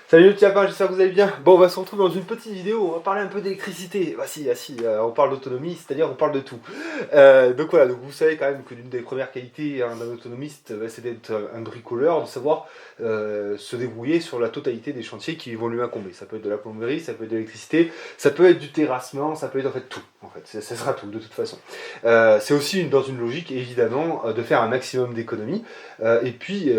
Salut le petit lapin, j'espère que vous allez bien. Bon, on va se retrouver dans une petite vidéo, on va parler un peu d'électricité. On parle d'autonomie, c'est-à-dire on parle de tout. Donc voilà, donc vous savez quand même que l'une des premières qualités d'un autonomiste, c'est d'être un bricoleur, de savoir se débrouiller sur la totalité des chantiers qui vont lui incomber. Ça peut être de la plomberie, ça peut être de l'électricité, ça peut être du terrassement, ça peut être en fait tout. En fait, ça sera tout de toute façon. C'est aussi dans une logique évidemment de faire un maximum d'économies et puis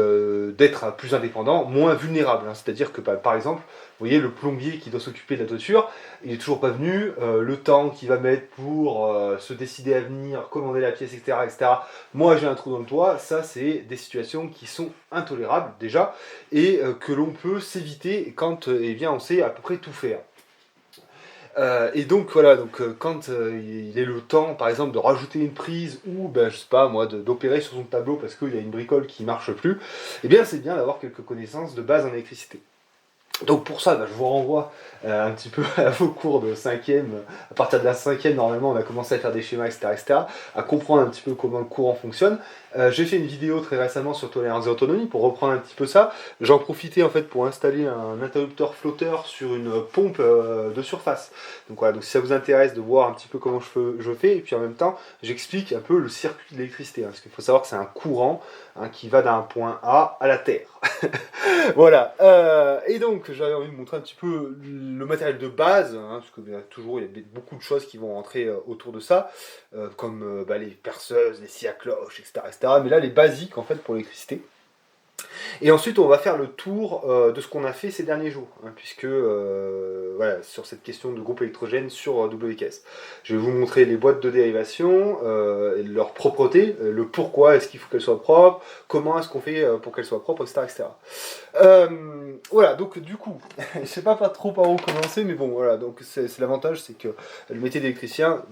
d'être plus indépendant, moins vulnérable. Hein. C'est-à-dire que par exemple, vous voyez le plombier qui doit s'occuper de la toiture, il est toujours pas venu, le temps qu'il va mettre pour se décider à venir, commander la pièce, etc. etc. Moi j'ai un trou dans le toit, ça c'est des situations qui sont intolérables déjà, et que l'on peut s'éviter quand eh bien, on sait à peu près tout faire. Et donc voilà, quand il est le temps, par exemple, de rajouter une prise ou, ben, je sais pas moi, d'opérer sur son tableau parce qu'il y a une bricole qui marche plus, eh bien c'est bien d'avoir quelques connaissances de base en électricité. Donc pour ça, je vous renvoie un petit peu à vos cours de 5e. À partir de la 5e, normalement, on a commencé à faire des schémas, etc., etc., à comprendre un petit peu comment le courant fonctionne. J'ai fait une vidéo très récemment sur tolérance et autonomie pour reprendre un petit peu ça. J'en profitais en fait pour installer un interrupteur flotteur sur une pompe de surface. Donc voilà, donc si ça vous intéresse de voir un petit peu comment je fais, et puis en même temps, j'explique un peu le circuit de l'électricité. Hein, parce qu'il faut savoir que c'est un courant qui va d'un point A à la Terre. Voilà, et donc j'avais envie de montrer un petit peu le matériel de base, hein, parce qu'il y a toujours beaucoup de choses qui vont rentrer autour de ça, comme les perceuses, les scies à cloche, etc., etc. Mais là, les basiques en fait pour l'électricité. Et ensuite, on va faire le tour de ce qu'on a fait ces derniers jours, hein, puisque voilà, sur cette question de groupe électrogène sur WKS. Je vais vous montrer les boîtes de dérivation, leur propreté, le pourquoi est-ce qu'il faut qu'elles soient propres, comment est-ce qu'on fait pour qu'elles soient propres, etc. etc. Voilà, donc du coup, je sais pas trop par où commencer, mais bon, voilà, donc c'est l'avantage, c'est que le métier d'électricien,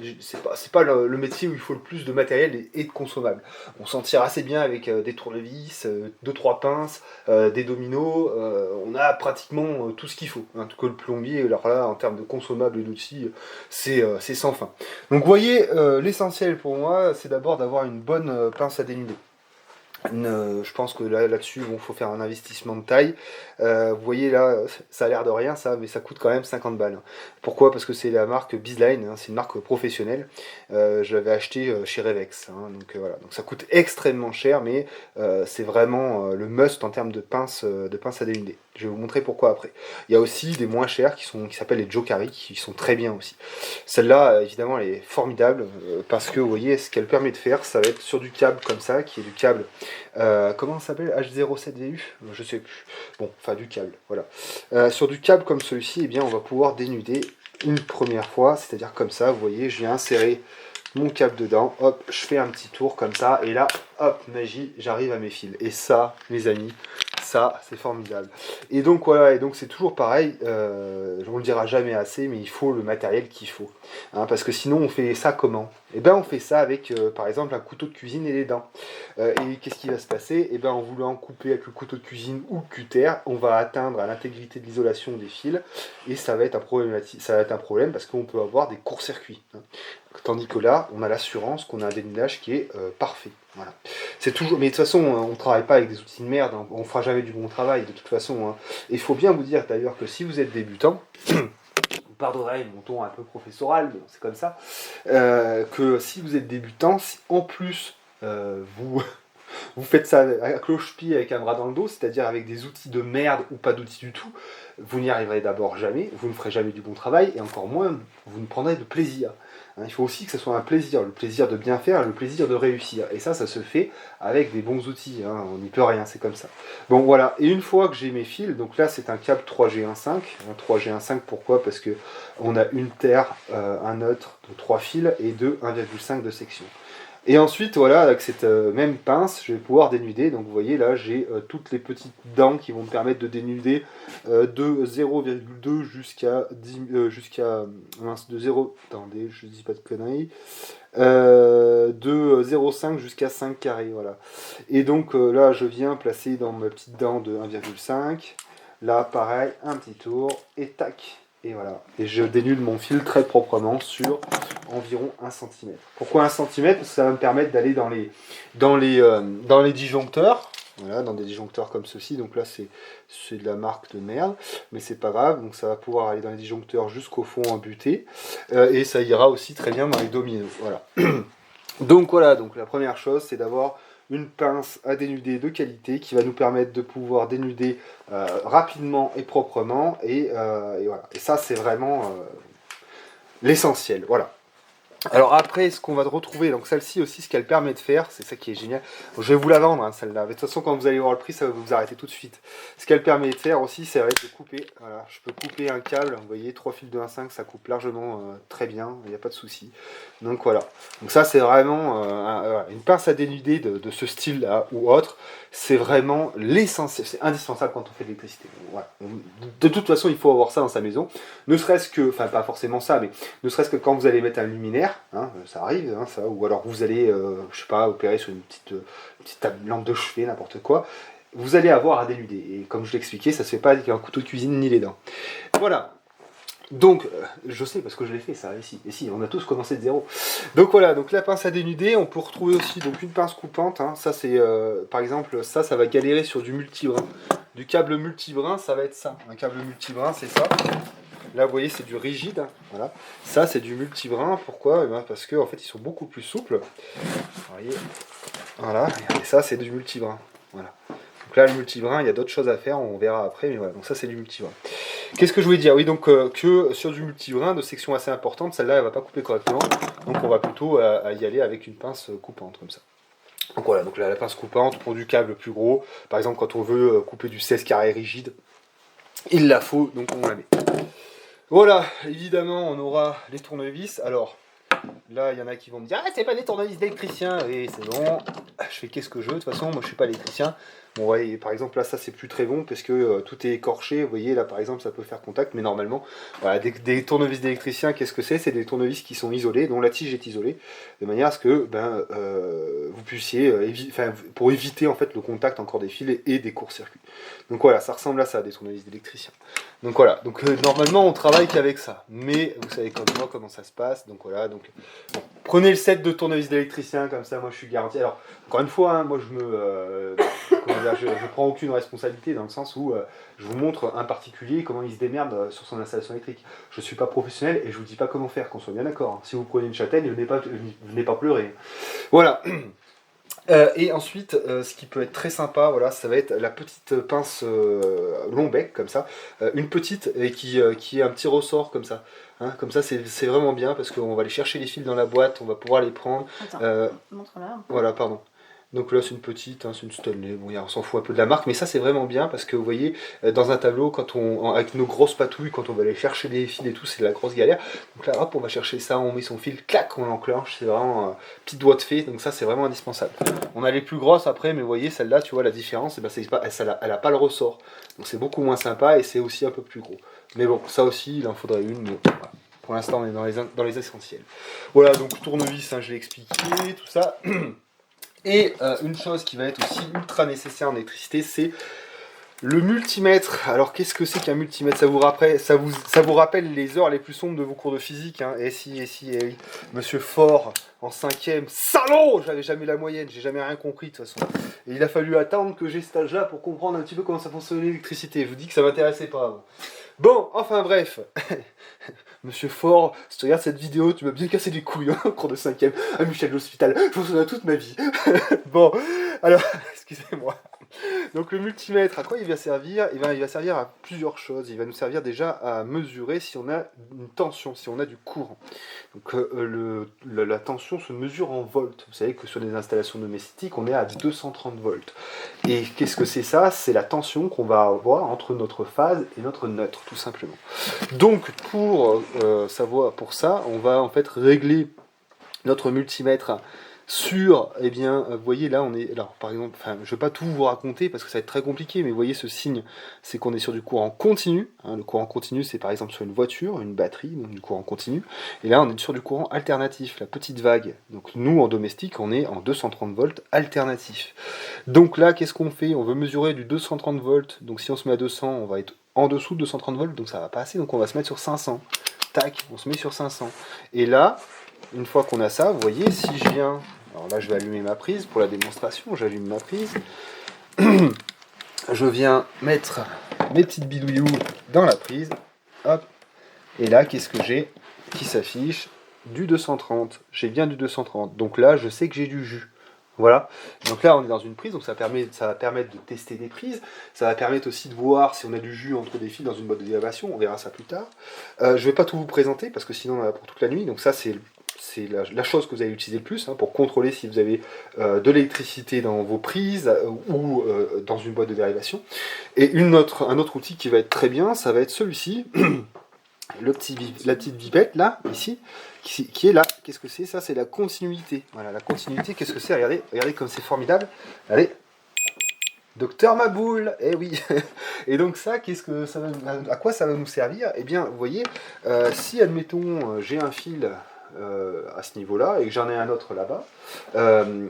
c'est pas le métier où il faut le plus de matériel et de consommables. On s'en tire assez bien avec des tournevis, 2-3 pinces, des dominos, on a pratiquement tout ce qu'il faut. Hein, tout que le plombier, alors là, en termes de consommables et d'outils, c'est sans fin. Donc vous voyez, l'essentiel pour moi, c'est d'abord d'avoir une bonne pince à dénuder. Je pense que là-dessus, bon, faut faire un investissement de taille. Vous voyez là, ça a l'air de rien ça, mais ça coûte quand même 50 balles. Pourquoi? Parce que c'est la marque Bizline, hein, c'est une marque professionnelle. Je l'avais acheté chez Revex. Hein, donc voilà, donc ça coûte extrêmement cher, mais c'est vraiment le must en termes de pince à dénuder. Je vais vous montrer pourquoi après. Il y a aussi des moins chers qui s'appellent les Jokari, qui sont très bien aussi. Celle-là, évidemment, elle est formidable parce que vous voyez, ce qu'elle permet de faire, ça va être sur du câble comme ça, qui est du câble. Comment ça s'appelle? H07VU? Je sais plus. Bon, enfin du câble, voilà. Sur du câble comme celui-ci, eh bien, on va pouvoir dénuder une première fois, c'est-à-dire comme ça, vous voyez, je viens insérer mon câble dedans, hop, je fais un petit tour comme ça, et là, hop, magie, j'arrive à mes fils. Et ça, mes amis, ça, c'est formidable. Et donc voilà, et donc c'est toujours pareil, on le dira jamais assez, mais il faut le matériel qu'il faut. Hein, parce que sinon, on fait ça comment? Eh bien, on fait ça avec, par exemple, un couteau de cuisine et les dents. Et qu'est-ce qui va se passer? Eh bien, en voulant couper avec le couteau de cuisine ou le cutter, on va atteindre à l'intégrité de l'isolation des fils, et ça va être un problème parce qu'on peut avoir des courts-circuits. Hein. Tandis que là, on a l'assurance qu'on a un dénudage qui est parfait. Voilà. C'est toujours, mais de toute façon, on ne travaille pas avec des outils de merde, hein. On ne fera jamais du bon travail de toute façon. Hein. Et il faut bien vous dire d'ailleurs que si vous êtes débutant, vous pardonnerez mon ton un peu professoral, mais c'est comme ça, que si vous êtes débutant, si en plus vous faites ça à cloche-pied avec un bras dans le dos, c'est-à-dire avec des outils de merde ou pas d'outils du tout, vous n'y arriverez d'abord jamais, vous ne ferez jamais du bon travail, et encore moins, vous ne prendrez de plaisir. Hein, il faut aussi que ce soit un plaisir, le plaisir de bien faire, le plaisir de réussir. Et ça se fait avec des bons outils, hein, on n'y peut rien, c'est comme ça. Bon voilà, et une fois que j'ai mes fils, donc là c'est un câble 3G15, un 3G15 pourquoi? Parce que on a une terre, un neutre, de 3 fils et de 1,5 de section. Et ensuite, voilà, avec cette même pince, je vais pouvoir dénuder. Donc vous voyez là, j'ai toutes les petites dents qui vont me permettre de dénuder de 0,2 jusqu'à 10, de 0, attendez, je dis pas de conneries, de 0,5 jusqu'à 5 carrés, voilà. Et donc là, je viens placer dans ma petite dent de 1,5. Là, pareil, un petit tour, et tac. Et voilà. Et je dénude mon fil très proprement sur environ 1 cm. Pourquoi 1 cm? Parce que ça va me permettre d'aller dans les disjoncteurs. Voilà, dans des disjoncteurs comme ceci. Donc là, c'est de la marque de merde, mais c'est pas grave. Donc ça va pouvoir aller dans les disjoncteurs jusqu'au fond en butée. Et ça ira aussi très bien dans les dominos. Voilà. Donc voilà, donc la première chose, c'est d'avoir une pince à dénuder de qualité qui va nous permettre de pouvoir dénuder rapidement et proprement. Et voilà. Et ça, c'est vraiment l'essentiel. Voilà. Alors après, ce qu'on va retrouver, donc celle-ci aussi, ce qu'elle permet de faire, c'est ça qui est génial. Je vais vous la vendre, hein, celle-là. De toute façon, quand vous allez voir le prix, ça va vous arrêter tout de suite. Ce qu'elle permet de faire aussi, c'est de couper. Voilà, je peux couper un câble. Vous voyez, 3 fils de 1,5, ça coupe largement très bien. Il n'y a pas de souci. Donc voilà. Donc ça, c'est vraiment une pince à dénuder de ce style-là ou autre. C'est vraiment l'essentiel. C'est indispensable quand on fait de l'électricité. Voilà. De toute façon, il faut avoir ça dans sa maison. Ne serait-ce que, enfin pas forcément ça, mais ne serait-ce que quand vous allez mettre un luminaire, hein, ça arrive, hein, ça, ou alors vous allez, je sais pas, opérer sur une petite lampe de chevet, n'importe quoi, vous allez avoir à dénuder. Et comme je l'ai expliqué, ça se fait pas avec un couteau de cuisine ni les dents. Voilà. Donc, je sais parce que je l'ai fait ça ici. Et si, on a tous commencé de zéro. Donc voilà, donc la pince à dénuder, on peut retrouver aussi donc une pince coupante. Hein. Ça c'est, par exemple, ça va galérer sur du multibrin. Du câble multibrin, ça va être ça. Un câble multibrin, c'est ça. Là, vous voyez, c'est du rigide. Hein. Voilà. Ça, c'est du multibrin. Pourquoi? Parce que en fait, ils sont beaucoup plus souples. Vous voyez. Voilà. Et ça, c'est du multibrin. Voilà. Donc là, le multibrin, il y a d'autres choses à faire. On verra après. Mais voilà. Donc ça, c'est du multibrin. Qu'est-ce que je voulais dire? Oui, donc que sur du multibrin de section assez importante, celle-là, elle va pas couper correctement. Donc on va plutôt y aller avec une pince coupante comme ça. Donc voilà, donc là, la pince coupante pour du câble plus gros. Par exemple, quand on veut couper du 16 carré rigide, il la faut, donc on la met. Voilà, évidemment, on aura les tournevis. Alors, là, il y en a qui vont me dire « Ah, c'est pas des tournevis d'électricien !» Oui, c'est bon. Je fais qu'est-ce que je veux. De toute façon, moi, je suis pas électricien. Bon, ouais, par exemple, là, ça, c'est plus très bon parce que tout est écorché. Vous voyez, là, par exemple, ça peut faire contact. Mais normalement, voilà, des tournevis d'électricien, qu'est-ce que c'est? C'est des tournevis qui sont isolés, dont la tige est isolée. De manière à ce que vous puissiez, pour éviter, en fait, le contact encore des fils et des courts-circuits. Donc voilà, ça ressemble à ça, des tournevis d'électricien. Donc voilà, donc normalement on travaille qu'avec ça, mais vous savez comme moi comment ça se passe, donc voilà, donc bon, prenez le set de tournevis d'électricien, comme ça moi je suis garanti. Alors encore une fois, hein, moi je prends aucune responsabilité dans le sens où je vous montre un particulier comment il se démerde sur son installation électrique. Je ne suis pas professionnel et je vous dis pas comment faire, qu'on soit bien d'accord. Hein. Si vous prenez une châtaigne, venez pas pleurer. Voilà. Et ensuite, ce qui peut être très sympa, voilà, ça va être la petite pince long bec, comme ça. Une petite et qui est un petit ressort comme ça. Hein, comme ça, c'est vraiment bien parce qu'on va aller chercher les fils dans la boîte, on va pouvoir les prendre. Attends, montre-la. Voilà, pardon. Donc là, c'est une petite, hein, c'est une Stanley. Bon, on s'en fout un peu de la marque, mais ça, c'est vraiment bien parce que vous voyez, dans un tableau, avec nos grosses patouilles, quand on va aller chercher les fils et tout, c'est la grosse galère. Donc là, hop, on va chercher ça, on met son fil, clac, on l'enclenche. C'est vraiment petit doigt de fée, donc ça, c'est vraiment indispensable. On a les plus grosses après, mais vous voyez, celle-là, tu vois, la différence, elle a pas le ressort. Donc c'est beaucoup moins sympa et c'est aussi un peu plus gros. Mais bon, ça aussi, il en faudrait une, mais voilà. Pour l'instant, on est dans les essentiels. Voilà, donc tournevis, hein, je l'ai expliqué, tout ça. Et une chose qui va être aussi ultra nécessaire en électricité, c'est le multimètre. Alors qu'est-ce que c'est qu'un multimètre? Ça vous rappelle les heures les plus sombres de vos cours de physique, hein. Et si, oui. Monsieur Faure, en 5e, salaud! J'avais jamais la moyenne, j'ai jamais rien compris de toute façon. Et il a fallu attendre que j'ai cet âge-là pour comprendre un petit peu comment ça fonctionne l'électricité. Je vous dis que ça m'intéressait pas avant. Bon, enfin bref. Monsieur Faure, si tu regardes cette vidéo, tu m'as bien cassé les couilles en cours de 5e à Michel l'Hospital. Je m'en souviens toute ma vie. Bon, alors, excusez-moi. Donc le multimètre, à quoi il va servir? Il va servir à plusieurs choses. Il va nous servir déjà à mesurer si on a une tension, si on a du courant. Donc la tension se mesure en volts. Vous savez que sur les installations domestiques, on est à 230 volts. Et qu'est-ce que c'est ça? C'est la tension qu'on va avoir entre notre phase et notre neutre, tout simplement. Donc pour ça, on va en fait régler notre multimètre sur, eh bien, vous voyez là, on est, alors par exemple, je ne vais pas tout vous raconter parce que ça va être très compliqué, mais vous voyez ce signe, c'est qu'on est sur du courant continu. Hein, le courant continu, c'est par exemple sur une voiture, une batterie, donc du courant continu. Et là, on est sur du courant alternatif, la petite vague. Donc nous, en domestique, on est en 230 volts alternatif. Donc là, qu'est-ce qu'on fait? On veut mesurer du 230 volts. Donc si on se met à 200, on va être en dessous de 230 volts, donc ça va pas assez. Donc on va se mettre sur 500. Tac, on se met sur 500. Et là, une fois qu'on a ça, vous voyez, si je viens... Alors là, je vais allumer ma prise pour la démonstration. J'allume ma prise. je viens mettre mes petites bidouillous dans la prise. Hop. Et là, qu'est-ce que j'ai qui s'affiche? Du 230. J'ai bien du 230. Donc là, je sais que j'ai du jus. Voilà. Donc là, on est dans une prise, donc ça va permettre de tester des prises. Ça va permettre aussi de voir si on a du jus entre des fils dans une boîte de dérivation. On verra ça plus tard. Je ne vais pas tout vous présenter parce que sinon on en a pour toute la nuit. Donc ça, c'est la chose que vous allez utiliser le plus pour contrôler si vous avez de l'électricité dans vos prises ou dans une boîte de dérivation. Et un autre outil qui va être très bien, ça va être celui-ci. La petite pipette là, ici, qui est là. Qu'est-ce que c'est? Ça, c'est la continuité. Voilà, la continuité, qu'est-ce que c'est? Regardez comme c'est formidable. Allez, Docteur Maboule, eh oui. Et donc ça, à quoi ça va nous servir? Eh bien, vous voyez, si admettons j'ai un fil à ce niveau-là et que j'en ai un autre là-bas,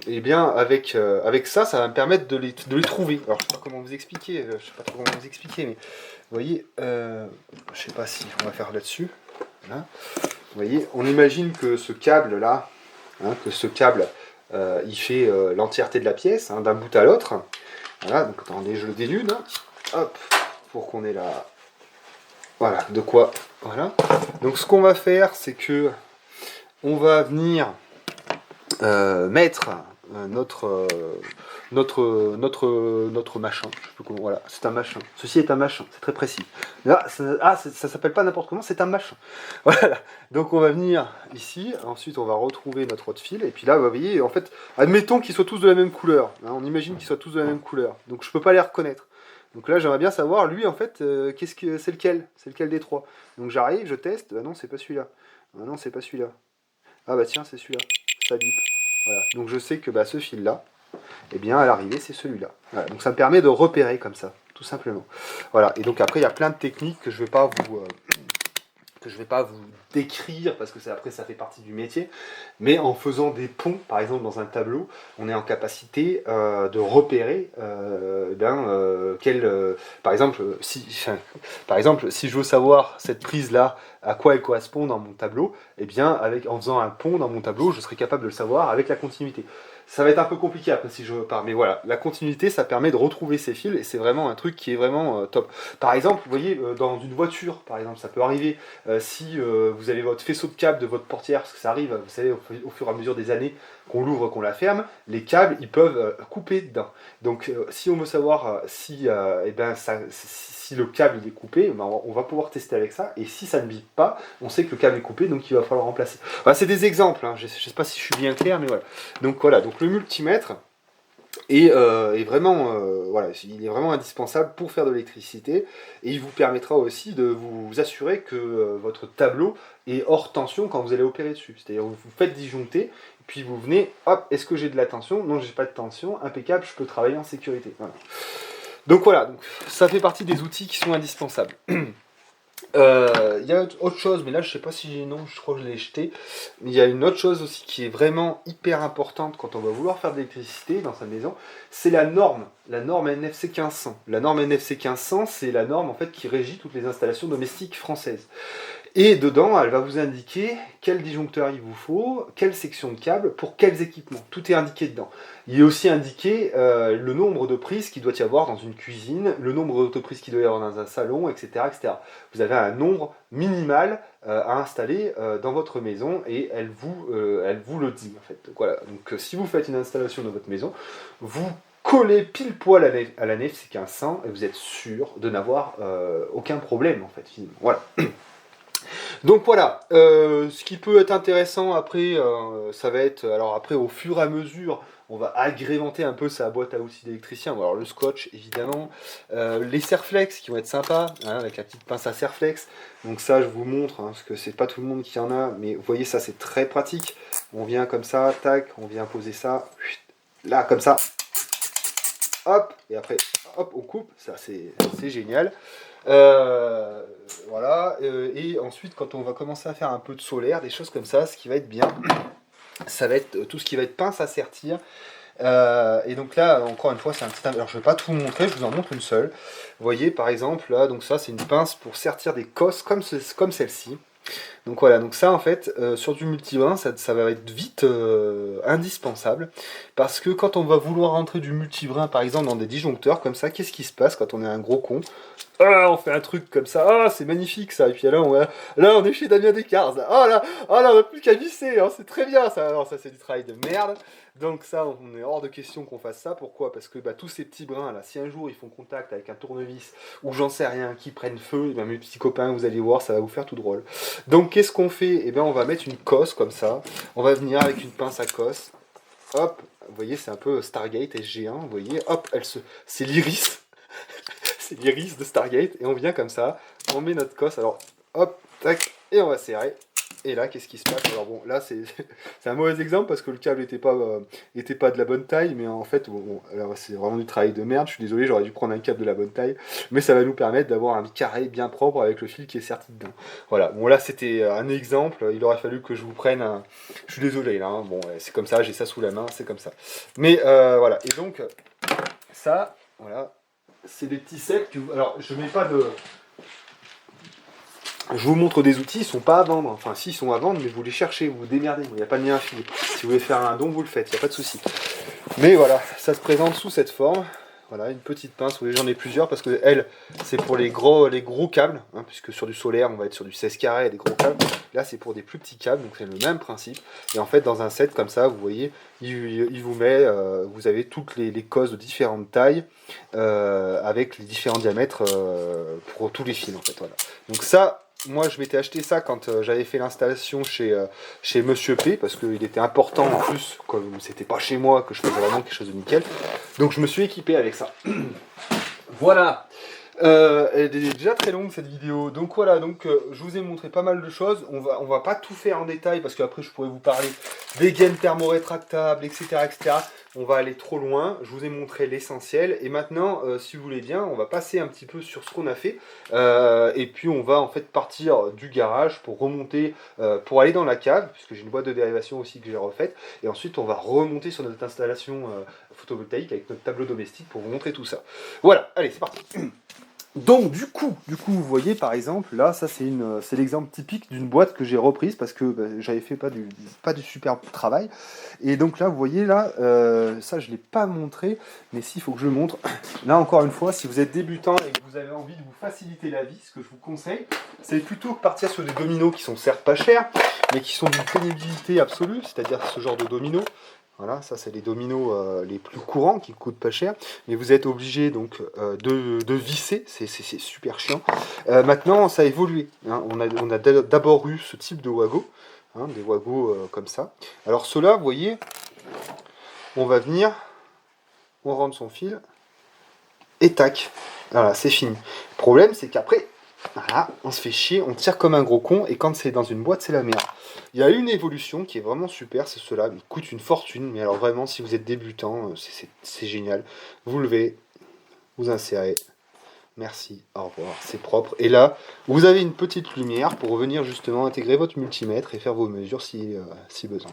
eh bien avec ça, ça va me permettre de les trouver. Alors je sais pas comment vous expliquer, mais vous voyez, je sais pas si on va faire là-dessus. Voilà. Vous voyez, on imagine que ce câble là, il fait l'entièreté de la pièce, d'un bout à l'autre. Voilà, donc attendez, je le dénude, hop, pour qu'on ait la... Voilà, de quoi... Voilà. Donc ce qu'on va faire, c'est que on va venir mettre notre machin. Je sais plus comment, voilà, c'est un machin. Ceci est un machin, c'est très précis. Là, ça s'appelle pas n'importe comment, c'est un machin. Voilà. Donc on va venir ici, ensuite on va retrouver notre autre fil, et puis là, vous voyez, en fait, admettons qu'ils soient tous de la même couleur. On imagine qu'ils soient tous de la même couleur. Donc je peux pas les reconnaître. Donc là, j'aimerais bien savoir, lui, en fait, c'est lequel? C'est lequel des trois? Donc j'arrive, je teste, non, c'est pas celui-là. Ah non, c'est pas celui-là. Ah bah tiens, c'est celui-là. Ça bip. Voilà. Donc je sais que ce fil-là, eh bien à l'arrivée, c'est celui-là. Voilà. Donc ça me permet de repérer comme ça, tout simplement. Voilà. Et donc après, il y a plein de techniques que je vais pas vous décrire parce que après ça fait partie du métier, mais en faisant des ponts, par exemple dans un tableau, on est en capacité de repérer par exemple, si je veux savoir cette prise là, à quoi elle correspond dans mon tableau, eh bien en faisant un pont dans mon tableau, je serai capable de le savoir avec la continuité. Ça va être un peu compliqué après si je pars, mais voilà, la continuité, ça permet de retrouver ces fils et c'est vraiment un truc qui est vraiment top. Par exemple, vous voyez, dans une voiture, par exemple, ça peut arriver, si vous avez votre faisceau de câbles de votre portière, parce que ça arrive, vous savez, au fur et à mesure des années, qu'on l'ouvre, qu'on la ferme, les câbles, ils peuvent couper dedans. Donc, si on veut savoir si le câble il est coupé, on va pouvoir tester avec ça, et si ça ne vibre pas, on sait que le câble est coupé, donc il va falloir remplacer. Voilà, c'est des exemples, je ne sais pas si je suis bien clair, mais voilà. Donc le multimètre est vraiment, il est vraiment indispensable pour faire de l'électricité, et il vous permettra aussi de vous assurer que votre tableau est hors tension quand vous allez opérer dessus. C'est-à-dire vous faites disjoncter, puis vous venez, hop, est-ce que j'ai de la tension? Non, j'ai pas de tension, impeccable, je peux travailler en sécurité. Voilà. Donc voilà, ça fait partie des outils qui sont indispensables. Il y a autre chose, mais là je sais pas si non, je crois que je l'ai jeté. Mais il y a une autre chose aussi qui est vraiment hyper importante quand on va vouloir faire de l'électricité dans sa maison, c'est la norme NFC 1500. La norme NFC 1500, c'est la norme en fait qui régit toutes les installations domestiques françaises. Et dedans, elle va vous indiquer quel disjoncteur il vous faut, quelle section de câble, pour quels équipements. Tout est indiqué dedans. Il est aussi indiqué le nombre de prises qu'il doit y avoir dans une cuisine, le nombre de prises qu'il doit y avoir dans un salon, etc., etc. Vous avez un nombre minimal à installer dans votre maison et elle vous le dit en fait. Voilà. Donc si vous faites une installation dans votre maison, vous collez pile poil à la NFC 1500 et vous êtes sûr de n'avoir aucun problème en fait finalement. Voilà. Donc voilà, ce qui peut être intéressant après, ça va être, alors après au fur et à mesure, on va agrémenter un peu sa boîte à outils d'électricien. Alors le scotch évidemment, les serflex qui vont être sympas, avec la petite pince à serflex. Donc ça je vous montre, parce que c'est pas tout le monde qui en a, mais vous voyez ça c'est très pratique. On vient comme ça, tac, on vient poser ça, là comme ça, hop, et après hop on coupe, ça c'est génial. Voilà, et ensuite quand on va commencer à faire un peu de solaire, des choses comme ça, ce qui va être bien, ça va être tout ce qui va être pince à sertir. Et donc là, encore une fois, c'est un petit... Alors je vais pas tout vous montrer, je vous en montre une seule. Vous voyez par exemple, là, donc ça c'est une pince pour sertir des cosses comme celle-ci. Donc voilà, donc ça en fait, sur du multibrin, ça va être vite indispensable, parce que quand on va vouloir rentrer du multibrin, par exemple dans des disjoncteurs comme ça, qu'est-ce qui se passe quand on est un gros con? Ah, on fait un truc comme ça, ah c'est magnifique ça, et puis là on est chez Damien Descartes, ah là on n'a plus qu'à visser, hein, c'est très bien ça, non ça c'est du travail de merde, donc ça on est hors de question qu'on fasse ça, pourquoi? Parce que bah, tous ces petits brins là, si un jour ils font contact avec un tournevis, ou j'en sais rien, qui prennent feu, et ben, mes petits copains vous allez voir, ça va vous faire tout drôle. Donc qu'est-ce qu'on fait? Eh bien on va mettre une cosse comme ça, on va venir avec une pince à cosse, hop, vous voyez c'est un peu Stargate SG1, vous voyez, hop, c'est l'iris, c'est l'iris de Stargate, et on vient comme ça, on met notre cosse, alors hop, tac, et on va serrer. Et là, qu'est-ce qui se passe? Alors bon, là c'est c'est un mauvais exemple parce que le câble était pas de la bonne taille, mais en fait, bon, alors, c'est vraiment du travail de merde, je suis désolé, j'aurais dû prendre un câble de la bonne taille, mais ça va nous permettre d'avoir un carré bien propre avec le fil qui est serti dedans. Voilà, bon là c'était un exemple, il aurait fallu que je vous prenne un... Je suis désolé là, hein. Bon, c'est comme ça, j'ai ça sous la main, c'est comme ça. Mais voilà, et donc, ça, voilà, c'est des petits sets que... Alors, je mets pas de... Je vous montre des outils, ils sont pas à vendre. Enfin, si, ils sont à vendre, mais vous les cherchez, vous vous démerdez. Il n'y a pas de lien affilié. Si vous voulez faire un don, vous le faites, il n'y a pas de souci. Mais voilà, ça se présente sous cette forme. Voilà, une petite pince, oui, j'en ai plusieurs parce que elle, c'est pour les gros câbles, hein, puisque sur du solaire, on va être sur du 16 carré et des gros câbles. Là, c'est pour des plus petits câbles, donc c'est le même principe. Et en fait, dans un set comme ça, vous voyez, il vous met, vous avez toutes les cosses de différentes tailles, avec les différents diamètres pour tous les fils, en fait. Voilà. Donc ça, moi, je m'étais acheté ça quand j'avais fait l'installation chez Monsieur P, parce qu'il était important en plus, comme c'était pas chez moi, que je faisais vraiment quelque chose de nickel. Donc je me suis équipé avec ça. Voilà. Elle est déjà très longue cette vidéo. Donc voilà, donc je vous ai montré pas mal de choses. On va pas tout faire en détail parce qu'après je pourrais vous parler des gaines thermorétractables, etc., etc. On va aller trop loin. Je vous ai montré l'essentiel. Et maintenant, si vous voulez bien, on va passer un petit peu sur ce qu'on a fait. Et puis on va en fait partir du garage pour remonter, pour aller dans la cave, puisque j'ai une boîte de dérivation aussi que j'ai refaite. Et ensuite on va remonter sur notre installation photovoltaïque avec notre tableau domestique pour vous montrer tout ça. Voilà, allez, c'est parti. Donc du coup, vous voyez par exemple, là, ça c'est l'exemple typique d'une boîte que j'ai reprise parce que bah, j'avais fait pas du super travail. Et donc là, vous voyez là, ça je l'ai pas montré, mais s'il faut que je le montre. Là encore une fois, si vous êtes débutant et que vous avez envie de vous faciliter la vie, ce que je vous conseille, c'est plutôt que partir sur des dominos qui sont certes pas chers, mais qui sont d'une pénibilité absolue, c'est-à-dire ce genre de dominos. Voilà, ça c'est les dominos les plus courants qui coûtent pas cher, mais vous êtes obligé donc de visser, c'est super chiant. Maintenant ça a évolué, hein. On a d'abord eu ce type de wago, hein, des wagos comme ça. Alors ceux-là, vous voyez, on va venir, on rentre son fil, et tac, voilà, c'est fini. Le problème c'est qu'après, voilà, on se fait chier, on tire comme un gros con, et quand c'est dans une boîte, c'est la merde. Il y a une évolution qui est vraiment super, c'est cela, il coûte une fortune, mais alors vraiment, si vous êtes débutant, c'est génial. Vous levez, vous insérez, merci, au revoir, c'est propre. Et là, vous avez une petite lumière pour venir justement intégrer votre multimètre et faire vos mesures si besoin.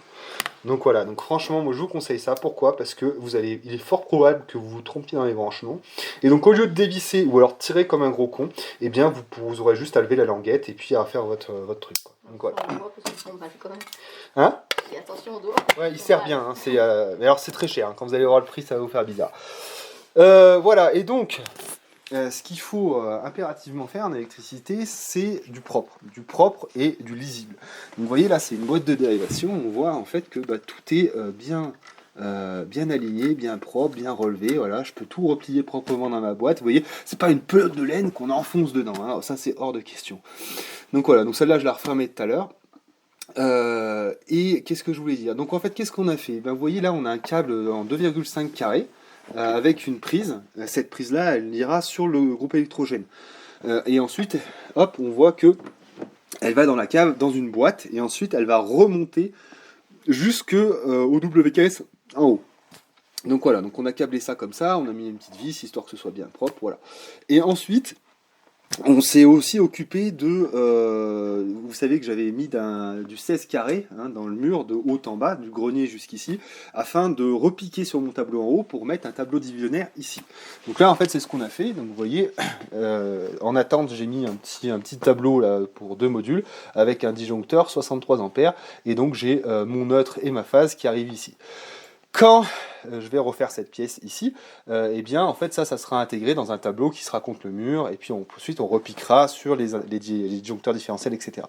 Donc voilà, donc franchement, moi je vous conseille ça. Pourquoi? Parce que il est fort probable que vous vous trompiez dans les branchements. Et donc au lieu de dévisser ou alors tirer comme un gros con, eh bien vous aurez juste à lever la languette et puis à faire votre truc, quoi. Donc voilà. Hein? Et attention au dos. Ouais, il sert bien. Hein, mais alors c'est très cher. Hein, quand vous allez voir le prix, ça va vous faire bizarre. Voilà, et donc ce qu'il faut impérativement faire en électricité, c'est du propre et du lisible. Donc vous voyez là, c'est une boîte de dérivation, on voit en fait que bah, tout est bien aligné, bien propre, bien relevé. Voilà, je peux tout replier proprement dans ma boîte. Vous voyez, c'est pas une pelote de laine qu'on enfonce dedans, hein. Alors, ça c'est hors de question. Donc voilà, donc celle-là je la refermais tout à l'heure. Et qu'est-ce que je voulais dire? Donc en fait, qu'est-ce qu'on a fait? Ben, vous voyez là, on a un câble en 2,5 carré. Avec une prise, cette prise-là, elle ira sur le groupe électrogène. Et ensuite, hop, on voit que elle va dans la cave, dans une boîte, et ensuite elle va remonter jusque au WKS en haut. Donc voilà, donc on a câblé ça comme ça, on a mis une petite vis histoire que ce soit bien propre, voilà. Et ensuite, On s'est aussi occupé de... vous savez que j'avais mis du 16 carré dans le mur, de haut en bas, du grenier jusqu'ici, afin de repiquer sur mon tableau en haut pour mettre un tableau divisionnaire ici. Donc là, en fait, c'est ce qu'on a fait. Donc vous voyez, en attente, j'ai mis un petit tableau là, pour 2 modules, avec un disjoncteur 63 ampères, et donc j'ai mon neutre et ma phase qui arrivent ici. Quand je vais refaire cette pièce ici, eh bien en fait ça sera intégré dans un tableau qui sera contre le mur, et puis ensuite on repiquera sur les disjoncteurs différentiels, etc.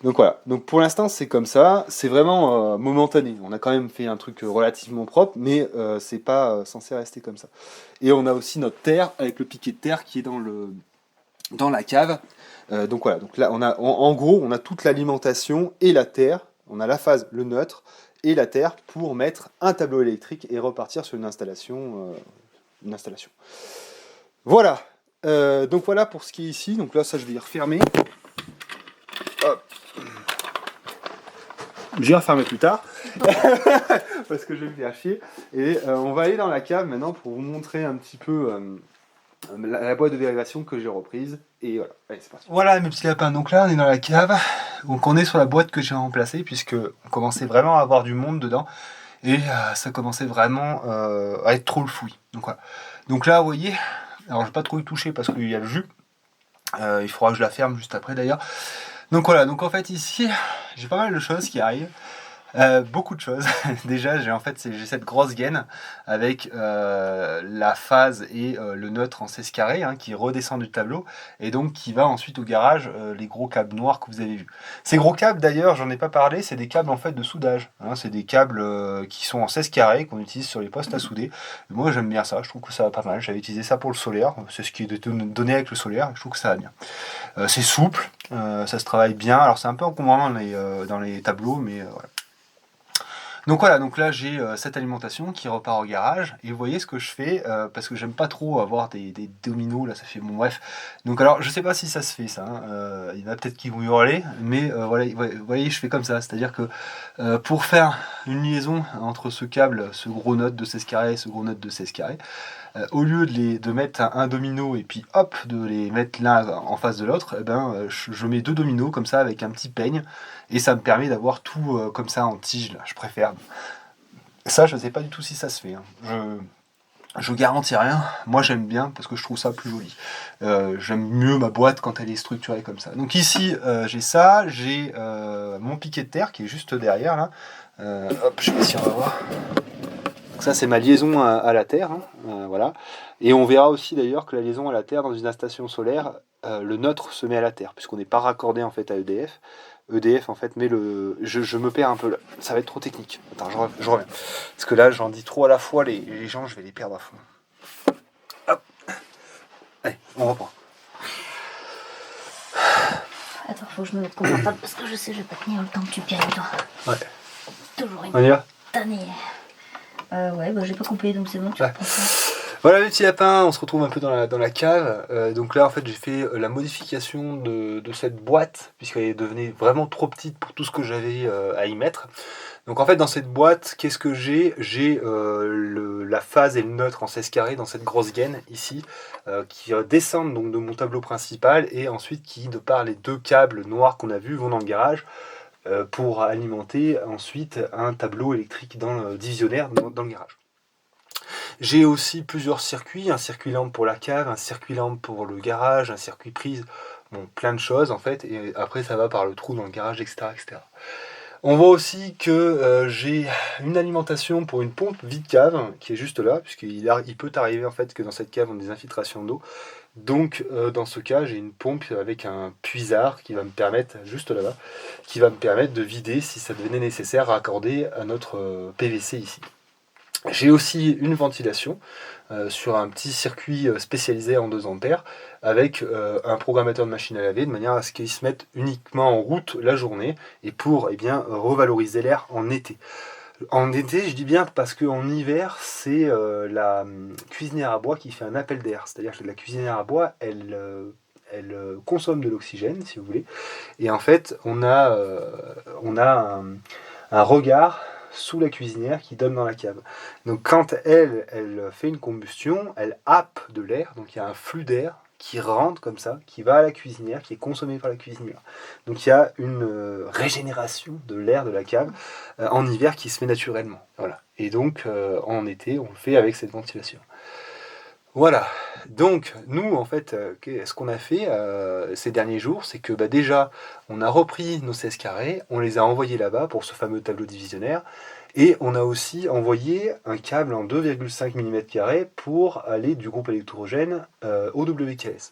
Donc voilà, donc pour l'instant c'est comme ça, c'est vraiment momentané, on a quand même fait un truc relativement propre, mais c'est pas censé rester comme ça. Et on a aussi notre terre, avec le piquet de terre qui est dans la cave. Donc voilà, donc là on a en gros on a toute l'alimentation et la terre, on a la phase, le neutre, et la terre pour mettre un tableau électrique et repartir sur une installation. Voilà. Donc voilà pour ce qui est ici. Donc là, ça, je vais y refermer. Hop. Je vais y refermer plus tard. Parce que je vais me faire chier. Et on va aller dans la cave maintenant pour vous montrer un petit peu la boîte de dérivation que j'ai reprise. Et voilà, allez, c'est parti. Voilà mes petits lapins, donc là on est dans la cave, donc on est sur la boîte que j'ai remplacée, puisque on commençait vraiment à avoir du monde dedans, et ça commençait vraiment à être trop le fouillis. Donc voilà. Donc là vous voyez, alors je vais pas trop y toucher parce qu'il y a le jus, il faudra que je la ferme juste après d'ailleurs. Donc voilà, donc en fait ici j'ai pas mal de choses qui arrivent. Beaucoup de choses. Déjà, j'ai cette grosse gaine avec la phase et le neutre en 16 carré qui redescend du tableau et donc qui va ensuite au garage, les gros câbles noirs que vous avez vus. Ces gros câbles d'ailleurs, j'en ai pas parlé, c'est des câbles en fait de soudage. C'est des câbles qui sont en 16 carré qu'on utilise sur les postes à souder. Et moi j'aime bien ça, je trouve que ça va pas mal. J'avais utilisé ça pour le solaire, c'est ce qui est donné avec le solaire et je trouve que ça va bien. C'est souple, ça se travaille bien. Alors c'est un peu encombrant dans les tableaux, mais voilà. Donc voilà, donc là j'ai cette alimentation qui repart au garage, et vous voyez ce que je fais, parce que j'aime pas trop avoir des dominos, là ça fait bon bref. Donc alors je sais pas si ça se fait ça, il y en a peut-être qui vont hurler, mais voilà, vous voyez je fais comme ça, c'est-à-dire que pour faire une liaison entre ce câble, ce gros node de 16 carrés et ce gros node de 16 carrés, au lieu de mettre un domino et puis hop, de les mettre l'un en face de l'autre, je mets 2 dominos comme ça avec un petit peigne, et ça me permet d'avoir tout comme ça en tige, là, je préfère. Ça, je ne sais pas du tout si ça se fait. Je garantis rien, moi j'aime bien parce que je trouve ça plus joli. J'aime mieux ma boîte quand elle est structurée comme ça. Donc ici, j'ai ça, j'ai mon piquet de terre qui est juste derrière là. Hop, je sais pas si on va voir. Donc ça c'est ma liaison à la Terre, voilà. Et on verra aussi d'ailleurs que la liaison à la Terre dans une station solaire, le neutre se met à la Terre, puisqu'on n'est pas raccordé en fait à EDF. EDF en fait met le... Je me perds un peu là, ça va être trop technique. Attends, je reviens. Parce que là j'en dis trop à la fois, les gens je vais les perdre à fond. Hop. Allez, on reprend. Attends, faut que je me mette confortable parce que je sais, je vais pas tenir le temps que tu piailles toi. Ouais. Toujours une On y va. tannée. Ouais, bah j'ai pas coupé donc c'est bon, tu reprends ça. Voilà les petits lapins, on se retrouve un peu dans la cave. Donc là en fait j'ai fait la modification de cette boîte, puisqu'elle devenait vraiment trop petite pour tout ce que j'avais à y mettre. Donc en fait dans cette boîte, qu'est-ce que j'ai? J'ai la phase et le neutre en 16 carrés dans cette grosse gaine ici, qui descendent donc de mon tableau principal, et ensuite qui, de par les 2 câbles noirs qu'on a vus, vont dans le garage pour alimenter ensuite un tableau électrique dans le divisionnaire dans le garage. J'ai aussi plusieurs circuits, un circuit lampe pour la cave, un circuit lampe pour le garage, un circuit prise, bon, plein de choses en fait, et après ça va par le trou dans le garage, etc. etc. On voit aussi que j'ai une alimentation pour une pompe vide cave qui est juste là, puisqu'il peut arriver en fait que dans cette cave on a des infiltrations d'eau. Donc dans ce cas j'ai une pompe avec un puisard qui va me permettre, juste là-bas, qui va me permettre de vider si ça devenait nécessaire à accorder à notre PVC ici. J'ai aussi une ventilation sur un petit circuit spécialisé en 2 ampères avec un programmateur de machine à laver, de manière à ce qu'il se mette uniquement en route la journée, et pour revaloriser l'air en été. En été, je dis bien parce qu'en hiver, c'est la cuisinière à bois qui fait un appel d'air. C'est-à-dire que la cuisinière à bois, elle consomme de l'oxygène, si vous voulez. Et en fait, on a un regard sous la cuisinière qui donne dans la cave. Donc quand elle fait une combustion, elle happe de l'air, donc il y a un flux d'air qui rentre comme ça, qui va à la cuisinière, qui est consommé par la cuisinière. Donc il y a une régénération de l'air de la cave en hiver qui se fait naturellement. Voilà. Et donc en été, on le fait avec cette ventilation. Voilà, donc nous en fait, ce qu'on a fait ces derniers jours, c'est que déjà on a repris nos 16 carrés, on les a envoyés là-bas pour ce fameux tableau divisionnaire, et on a aussi envoyé un câble en 2,5 mm pour aller du groupe électrogène au WKS.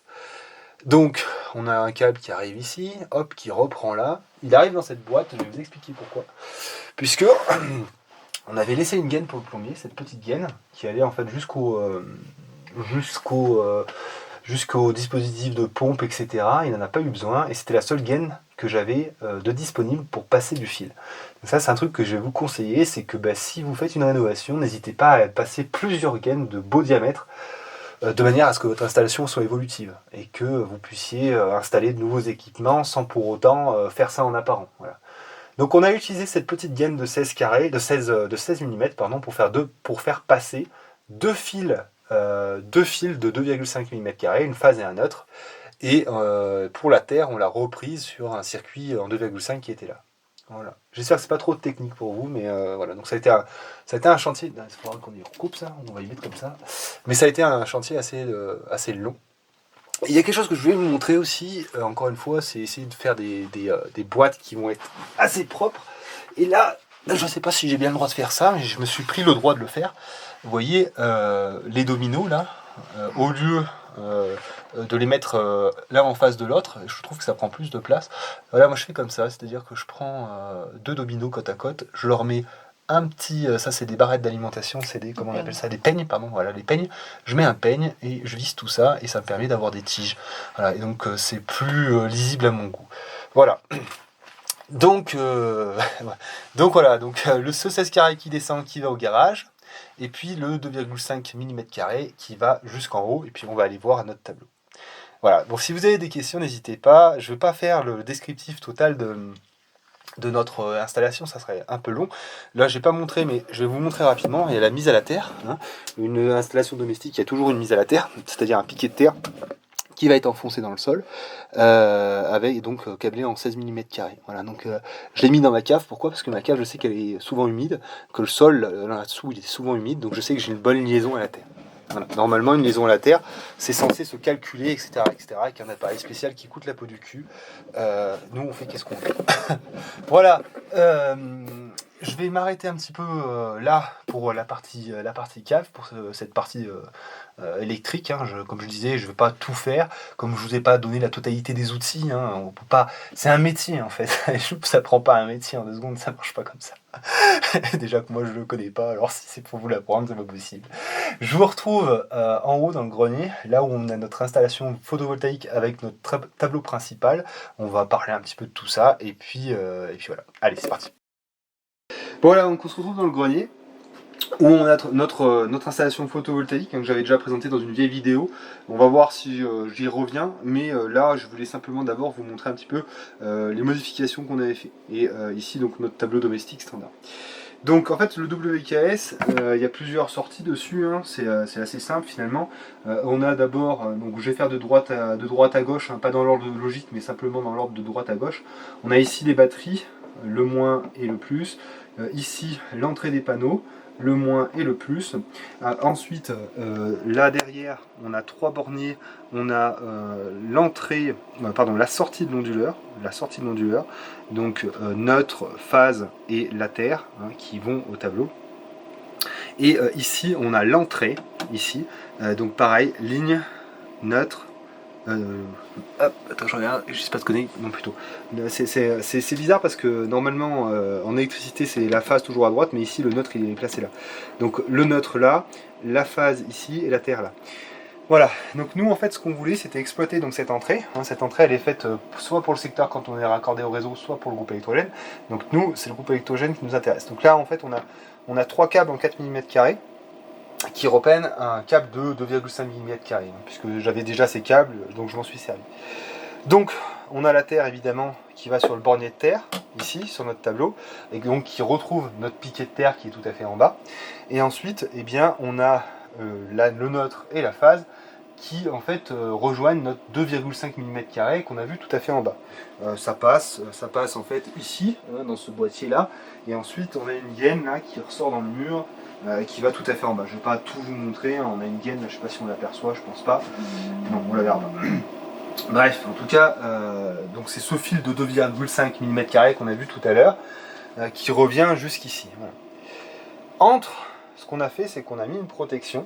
Donc on a un câble qui arrive ici, hop, qui reprend là, il arrive dans cette boîte, je vais vous expliquer pourquoi. Puisque on avait laissé une gaine pour le plombier, cette petite gaine, qui allait en fait jusqu'au dispositif de pompe, etc. Il n'en a pas eu besoin et c'était la seule gaine que j'avais de disponible pour passer du fil. Donc ça c'est un truc que je vais vous conseiller, c'est que si vous faites une rénovation, n'hésitez pas à passer plusieurs gaines de beau diamètre de manière à ce que votre installation soit évolutive et que vous puissiez installer de nouveaux équipements sans pour autant faire ça en apparent. Voilà. Donc on a utilisé cette petite gaine de 16 mm pour faire passer deux fils de 2,5 mm, une phase et un neutre. Et pour la terre, on l'a reprise sur un circuit en 2,5 qui était là. Voilà. J'espère que c'est pas trop technique pour vous, mais voilà. Donc ça a été un chantier. Il faudra qu'on y recoupe ça, on va y mettre comme ça. Mais ça a été un chantier assez long. Il y a quelque chose que je voulais vous montrer aussi, encore une fois, c'est essayer de faire des boîtes qui vont être assez propres. Et là, je ne sais pas si j'ai bien le droit de faire ça, mais je me suis pris le droit de le faire. Vous voyez, les dominos là, au lieu de les mettre l'un en face de l'autre, je trouve que ça prend plus de place. Voilà, moi je fais comme ça, c'est-à-dire que je prends deux dominos côte à côte, je leur mets un petit, ça c'est des barrettes d'alimentation, c'est des, comment on appelle ça, des peignes, pardon, voilà, les peignes. Je mets un peigne et je visse tout ça et ça me permet d'avoir des tiges. Voilà, et donc c'est plus lisible à mon goût. Voilà. Donc voilà, ce 16 carré qui descend, qui va au garage, et puis le 2,5 mm qui va jusqu'en haut, et puis on va aller voir notre tableau. Voilà, donc si vous avez des questions, n'hésitez pas. Je ne vais pas faire le descriptif total de notre installation, ça serait un peu long. Là, je n'ai pas montré, mais je vais vous montrer rapidement. Il y a la mise à la terre. Une installation domestique, il y a toujours une mise à la terre, c'est-à-dire un piquet de terre qui va être enfoncé dans le sol, avec donc câblé en 16 mm. Voilà, donc je l'ai mis dans ma cave. Pourquoi ? Parce que ma cave, je sais qu'elle est souvent humide, que le sol là-dessous, il est souvent humide, donc je sais que j'ai une bonne liaison à la terre. Voilà. Normalement, une liaison à la terre, c'est censé se calculer, etc., avec un appareil spécial qui coûte la peau du cul. Nous, on fait qu'est-ce qu'on fait. Voilà. Je vais m'arrêter un petit peu là pour la partie cave, pour cette partie électrique. Comme je disais, je ne vais pas tout faire. Comme je ne vous ai pas donné la totalité des outils, on peut pas. C'est un métier en fait. Ça prend pas un métier en 2 secondes, ça marche pas comme ça. Déjà que moi je le connais pas, alors si c'est pour vous l'apprendre, c'est pas possible. Je vous retrouve en haut dans le grenier, là où on a notre installation photovoltaïque avec notre tableau principal. On va parler un petit peu de tout ça et puis voilà. Allez, c'est parti. Bon voilà, donc on se retrouve dans le grenier où on a notre installation photovoltaïque que j'avais déjà présentée dans une vieille vidéo. On va voir si j'y reviens, mais là je voulais simplement d'abord vous montrer un petit peu les modifications qu'on avait fait. Et ici donc notre tableau domestique standard. Donc en fait le WKS, il y a plusieurs sorties dessus, c'est assez simple finalement. On a d'abord, donc je vais faire de droite à gauche, pas dans l'ordre logique mais simplement dans l'ordre de droite à gauche. On a ici les batteries, le moins et le plus. Ici l'entrée des panneaux, le moins et le plus. Ensuite, là derrière, on a 3 borniers. On a la sortie de l'onduleur. Donc neutre, phase et la terre qui vont au tableau. Et ici, on a l'entrée. Ici, donc pareil, ligne, neutre. Attends, je regarde, je sais pas de connexion, non plutôt. C'est bizarre parce que normalement en électricité c'est la phase toujours à droite, mais ici le neutre il est placé là. Donc le neutre là, la phase ici et la terre là. Voilà, donc nous en fait ce qu'on voulait c'était exploiter donc cette entrée. Cette entrée elle est faite soit pour le secteur quand on est raccordé au réseau, soit pour le groupe électrogène. Donc nous c'est le groupe électrogène qui nous intéresse. Donc là en fait on a 3 câbles en 4 mm qui reprennent un câble de 2,5 mm, puisque j'avais déjà ces câbles, donc je m'en suis servi. Donc on a la terre évidemment qui va sur le bornier de terre, ici sur notre tableau, et donc qui retrouve notre piquet de terre qui est tout à fait en bas. Et ensuite, eh bien, on a le neutre et la phase qui en fait rejoignent notre 2,5 mm qu'on a vu tout à fait en bas. Ça passe en fait ici, dans ce boîtier là, et ensuite on a une gaine là qui ressort dans le mur, qui va tout à fait en bas. Je ne vais pas tout vous montrer, hein. On a une gaine, je ne sais pas si on l'aperçoit, je pense pas. Non, on la verra pas. Bref, en tout cas, donc c'est ce fil de 2,5 mm qu'on a vu tout à l'heure, qui revient jusqu'ici. Voilà. Entre, ce qu'on a fait, c'est qu'on a mis une protection,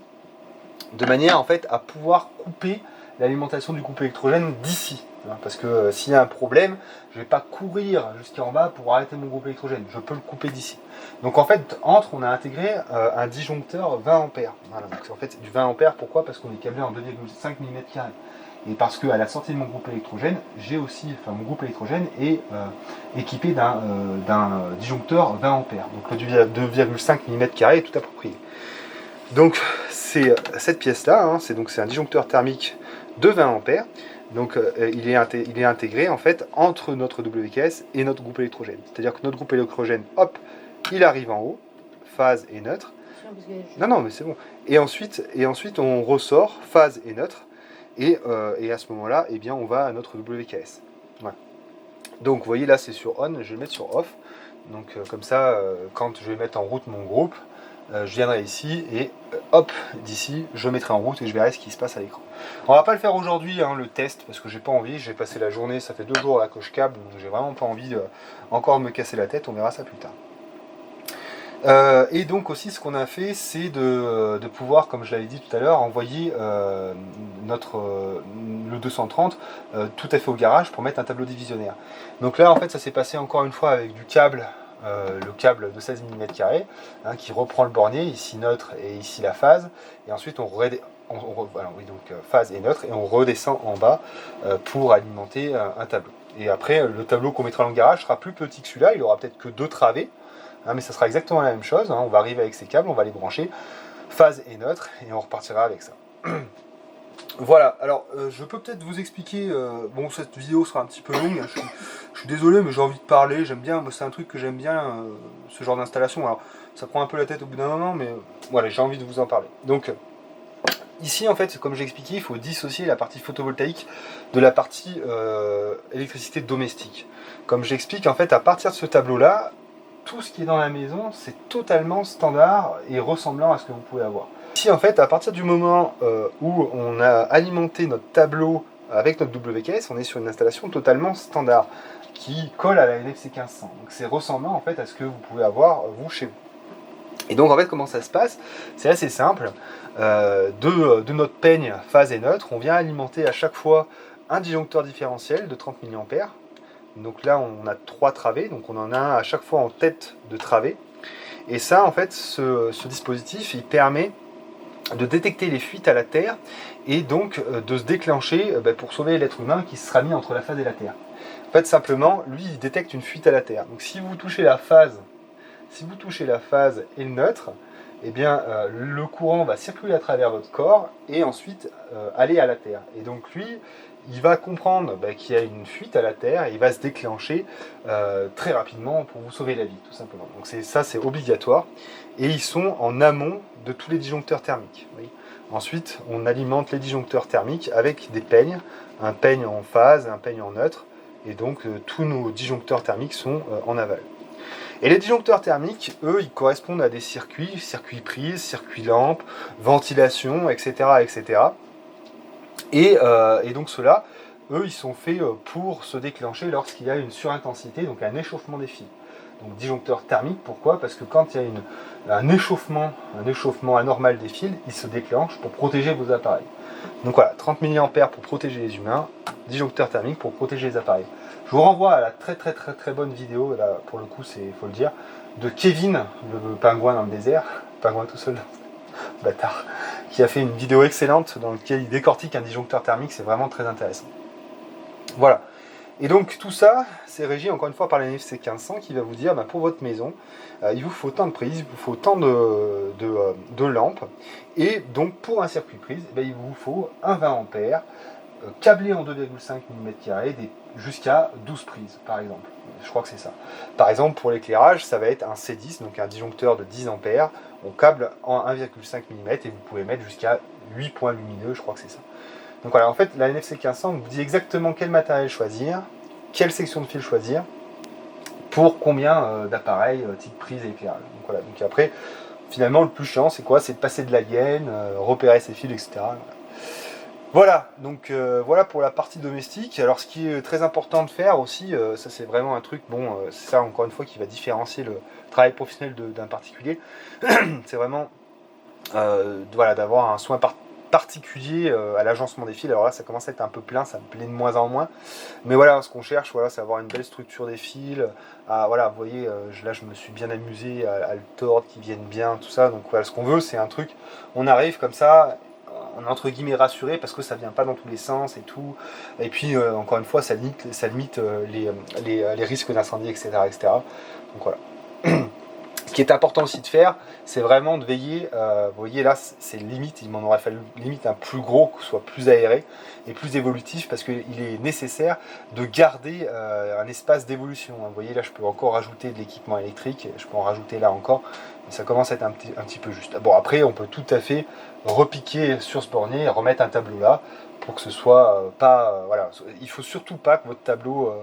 de manière en fait à pouvoir couper l'alimentation du groupe électrogène d'ici. Parce que s'il y a un problème, je ne vais pas courir jusqu'en bas pour arrêter mon groupe électrogène, je peux le couper d'ici. Donc en fait, on a intégré un disjoncteur 20 A. Voilà, donc en fait du 20 A, pourquoi? Parce qu'on est câblé en 2,5 mm. Et parce qu'à la sortie de mon groupe électrogène, mon groupe électrogène est équipé d'un disjoncteur 20 A. Donc le 2,5 mm est tout approprié. Donc c'est cette pièce-là, hein, c'est un disjoncteur thermique de 20 A. Donc il est intégré en fait entre notre WKS et notre groupe électrogène. C'est-à-dire que notre groupe électrogène, hop, il arrive en haut, phase et neutre. Non, mais c'est bon. Et ensuite on ressort phase et neutre. Et à ce moment-là, eh bien, on va à notre WKS. Voilà. Donc vous voyez là c'est sur on, je vais le mettre sur off. Donc comme ça, quand je vais mettre en route mon groupe, je viendrai ici et hop, d'ici, je mettrai en route et je verrai ce qui se passe à l'écran. On va pas le faire aujourd'hui, hein, le test, parce que j'ai pas envie, j'ai passé la journée, ça fait 2 jours là que je câble, donc j'ai vraiment pas envie encore me casser la tête, on verra ça plus tard. Et donc aussi ce qu'on a fait, c'est de pouvoir, comme je l'avais dit tout à l'heure, envoyer le 230 tout à fait au garage pour mettre un tableau divisionnaire. Donc là en fait ça s'est passé encore une fois avec du câble, le câble de 16 mm qui reprend le bornier, ici neutre et ici la phase, et ensuite phase et neutre, et on redescend en bas pour alimenter un tableau. Et après le tableau qu'on mettra dans le garage sera plus petit que celui-là, il aura peut-être que 2 travées. Mais ça sera exactement la même chose, hein. On va arriver avec ces câbles, on va les brancher, phase et neutre, et on repartira avec ça. Voilà, alors je peux peut-être vous expliquer, bon cette vidéo sera un petit peu longue, je suis désolé mais j'ai envie de parler, j'aime bien, c'est un truc que j'aime bien, ce genre d'installation, alors ça prend un peu la tête au bout d'un moment, mais voilà, j'ai envie de vous en parler. Donc ici en fait, comme j'ai expliqué, il faut dissocier la partie photovoltaïque de la partie électricité domestique. Comme j'explique, en fait, à partir de ce tableau-là, tout ce qui est dans la maison, c'est totalement standard et ressemblant à ce que vous pouvez avoir. Ici, en fait, à partir du moment où on a alimenté notre tableau avec notre WKS, on est sur une installation totalement standard qui colle à la NFC 1500. Donc c'est ressemblant en fait à ce que vous pouvez avoir vous chez vous. Et donc en fait, comment ça se passe? C'est assez simple. De notre peigne phase et neutre, on vient alimenter à chaque fois un disjoncteur différentiel de 30 mA. Donc là on a 3 travées, donc on en a un à chaque fois en tête de travée. Et ça en fait, ce dispositif il permet de détecter les fuites à la Terre et donc de se déclencher pour sauver l'être humain qui sera mis entre la phase et la Terre. En fait simplement, lui il détecte une fuite à la Terre. Donc si vous touchez la phase, et le neutre, eh bien le courant va circuler à travers votre corps et ensuite aller à la Terre. Et donc lui, il va comprendre qu'il y a une fuite à la Terre et il va se déclencher très rapidement pour vous sauver la vie, tout simplement. Donc c'est obligatoire. Et ils sont en amont de tous les disjoncteurs thermiques. Oui. Ensuite, on alimente les disjoncteurs thermiques avec des peignes, un peigne en phase, un peigne en neutre, et donc tous nos disjoncteurs thermiques sont en aval. Et les disjoncteurs thermiques, eux, ils correspondent à des circuits prises, circuits lampes, ventilation, etc. etc. Et donc ceux-là, eux, ils sont faits pour se déclencher lorsqu'il y a une surintensité, donc un échauffement des fils. Donc disjoncteur thermique, pourquoi? Parce que quand il y a un échauffement anormal des fils, il se déclenche pour protéger vos appareils. Donc voilà, 30 mA pour protéger les humains, disjoncteur thermique pour protéger les appareils. Je vous renvoie à la très bonne vidéo, là pour le coup il faut le dire, de Kevin, le pingouin dans le désert, pingouin tout seul, bâtard, qui a fait une vidéo excellente dans laquelle il décortique un disjoncteur thermique, c'est vraiment très intéressant. Voilà. Et donc tout ça, c'est régi encore une fois par la NFC 1500 qui va vous dire, pour votre maison, il vous faut tant de prises, il vous faut tant de lampes, et donc pour un circuit prise, il vous faut un 20 A, câblé en 2,5 mm jusqu'à 12 prises par exemple. Je crois que c'est ça. Par exemple pour l'éclairage, ça va être un C10, donc un disjoncteur de 10 A, on câble en 1,5 mm et vous pouvez mettre jusqu'à 8 points lumineux, je crois que c'est ça. Donc voilà, en fait, la NFC 1500 vous dit exactement quel matériel choisir, quelle section de fil choisir, pour combien d'appareils, type prise et éclairage. Donc voilà, donc après, finalement, le plus chiant, c'est quoi? C'est de passer de la gaine, repérer ses fils, etc. Voilà, donc voilà pour la partie domestique. Alors ce qui est très important de faire aussi, ça c'est vraiment un truc, bon, c'est ça encore une fois qui va différencier le travail professionnel d'un particulier, c'est vraiment voilà, d'avoir un soin particulier à l'agencement des fils. Alors là ça commence à être un peu plein, ça me plaît de moins en moins, mais voilà, ce qu'on cherche, voilà, c'est avoir une belle structure des fils, voilà, vous voyez, là je me suis bien amusé à le tordre, qu'ils viennent bien, tout ça, donc voilà, ce qu'on veut c'est un truc, on arrive comme ça, on est entre guillemets rassuré parce que ça vient pas dans tous les sens et tout, et puis encore une fois ça limite les risques d'incendie, etc., etc. Donc voilà. Ce qui est important aussi de faire, c'est vraiment de veiller, vous voyez là c'est limite, il m'en aurait fallu limite un plus gros, que ce soit plus aéré et plus évolutif, parce qu'il est nécessaire de garder un espace d'évolution. Vous voyez là je peux encore rajouter de l'équipement électrique, je peux en rajouter là encore, mais ça commence à être un petit peu juste. Bon après on peut tout à fait repiquer sur ce bornier et remettre un tableau là, pour que ce soit pas, voilà, il faut surtout pas que votre tableau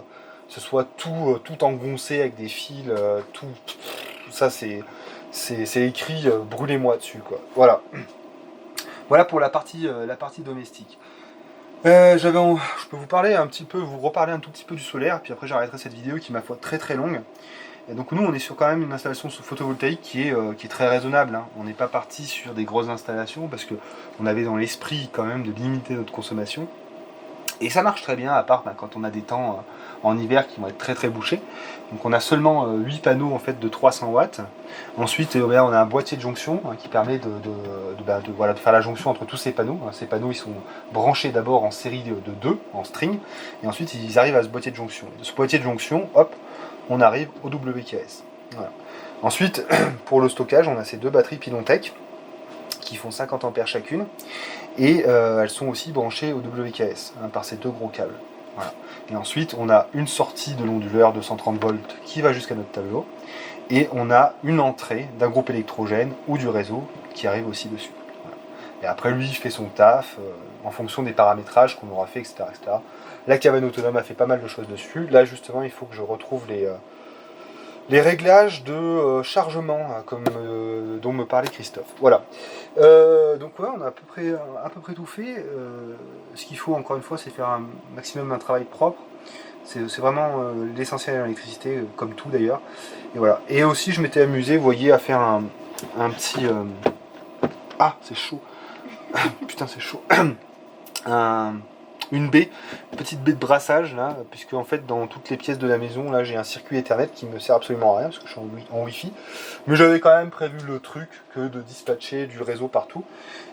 ce soit tout engoncé avec des fils, tout ça c'est écrit brûlez-moi dessus quoi. Voilà. Voilà pour la partie domestique. Je peux vous parler un petit peu, vous reparler un tout petit peu du solaire, puis après j'arrêterai cette vidéo qui est ma foi très très longue. Et donc nous on est sur quand même une installation photovoltaïque qui est très raisonnable, hein. On n'est pas parti sur des grosses installations parce que on avait dans l'esprit quand même de limiter notre consommation. Et ça marche très bien, à part quand on a des temps en hiver qui vont être très très bouchés. Donc on a seulement 8 panneaux en fait de 300 watts. Ensuite on a un boîtier de jonction qui permet de faire la jonction entre tous ces panneaux. Ces panneaux ils sont branchés d'abord en série de 2, en string, et ensuite ils arrivent à ce boîtier de jonction. De ce boîtier de jonction, hop, on arrive au WKS. Voilà. Ensuite, pour le stockage, on a ces deux batteries Pilontech qui font 50 ampères chacune, et elles sont aussi branchées au WKS par ces deux gros câbles. Voilà. Et ensuite on a une sortie de l'onduleur de 130 volts qui va jusqu'à notre tableau, et on a une entrée d'un groupe électrogène ou du réseau qui arrive aussi dessus. Voilà. Et après lui il fait son taf en fonction des paramétrages qu'on aura fait, etc., etc. La cabane autonome a fait pas mal de choses dessus. Là justement il faut que je retrouve les réglages de chargement, comme dont me parlait Christophe. Voilà. Donc ouais, on a à peu près tout fait. Ce qu'il faut encore une fois, c'est faire un maximum d'un travail propre. C'est vraiment l'essentiel dans l'électricité, comme tout d'ailleurs. Et voilà. Et aussi, je m'étais amusé, vous voyez, à faire un petit. Ah, c'est chaud. Putain, c'est chaud. Une petite baie de brassage là, puisque en fait dans toutes les pièces de la maison là j'ai un circuit Ethernet qui me sert absolument à rien parce que je suis en Wi-Fi, mais j'avais quand même prévu le truc que de dispatcher du réseau partout.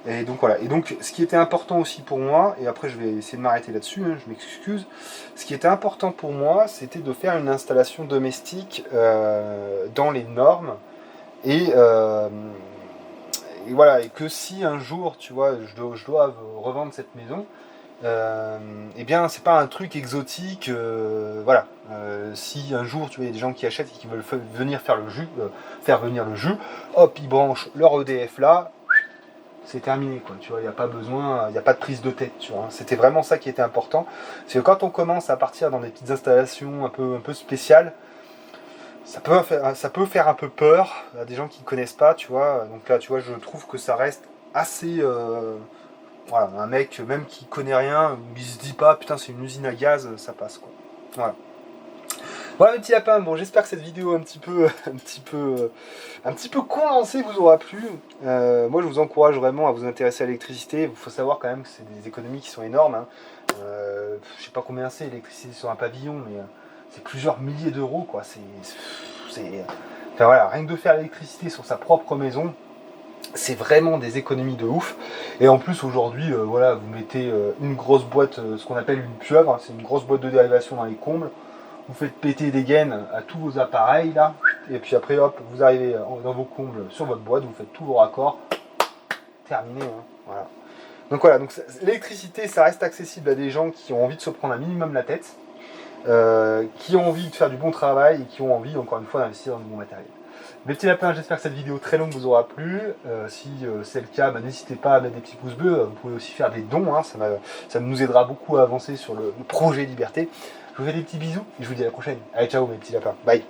Et donc voilà. Et donc ce qui était important aussi pour moi, et après je vais essayer de m'arrêter là-dessus, hein, je m'excuse, ce qui était important pour moi c'était de faire une installation domestique dans les normes, et voilà, et que si un jour tu vois je dois revendre cette maison, eh bien c'est pas un truc exotique, voilà. Si un jour tu vois, il y a des gens qui achètent et qui veulent venir faire venir le jus, hop, ils branchent leur EDF là, c'est terminé quoi, tu vois, il n'y a pas besoin, il n'y a pas de prise de tête, tu vois. C'était vraiment ça qui était important, c'est que quand on commence à partir dans des petites installations un peu spéciales, ça peut faire un peu peur à des gens qui ne connaissent pas, tu vois. Donc là, tu vois, je trouve que ça reste assez... voilà, un mec, même qui connaît rien, il se dit pas, putain, c'est une usine à gaz, ça passe, quoi. Voilà. Voilà mes petits lapins, bon j'espère que cette vidéo un petit peu condensée vous aura plu. Moi je vous encourage vraiment à vous intéresser à l'électricité. Il faut savoir quand même que c'est des économies qui sont énormes, hein. Je sais pas combien c'est l'électricité sur un pavillon, mais c'est plusieurs milliers d'euros quoi. Enfin voilà, rien que de faire l'électricité sur sa propre maison, c'est vraiment des économies de ouf. Et en plus aujourd'hui, voilà, vous mettez une grosse boîte, ce qu'on appelle une pieuvre, c'est une grosse boîte de dérivation dans les combles. Vous faites péter des gaines à tous vos appareils là, et puis après hop, vous arrivez dans vos combles sur votre boîte, vous faites tous vos raccords, terminé, hein, voilà. Donc voilà, donc l'électricité ça reste accessible à des gens qui ont envie de se prendre un minimum la tête, qui ont envie de faire du bon travail et qui ont envie encore une fois d'investir dans du bon matériel. Mes petits lapins, j'espère que cette vidéo très longue vous aura plu. Si c'est le cas, n'hésitez pas à mettre des petits pouces bleus. Vous pouvez aussi faire des dons, hein, ça nous aidera beaucoup à avancer sur le projet Liberté. Je vous fais des petits bisous et je vous dis à la prochaine. Allez, ciao mes petits lapins, bye.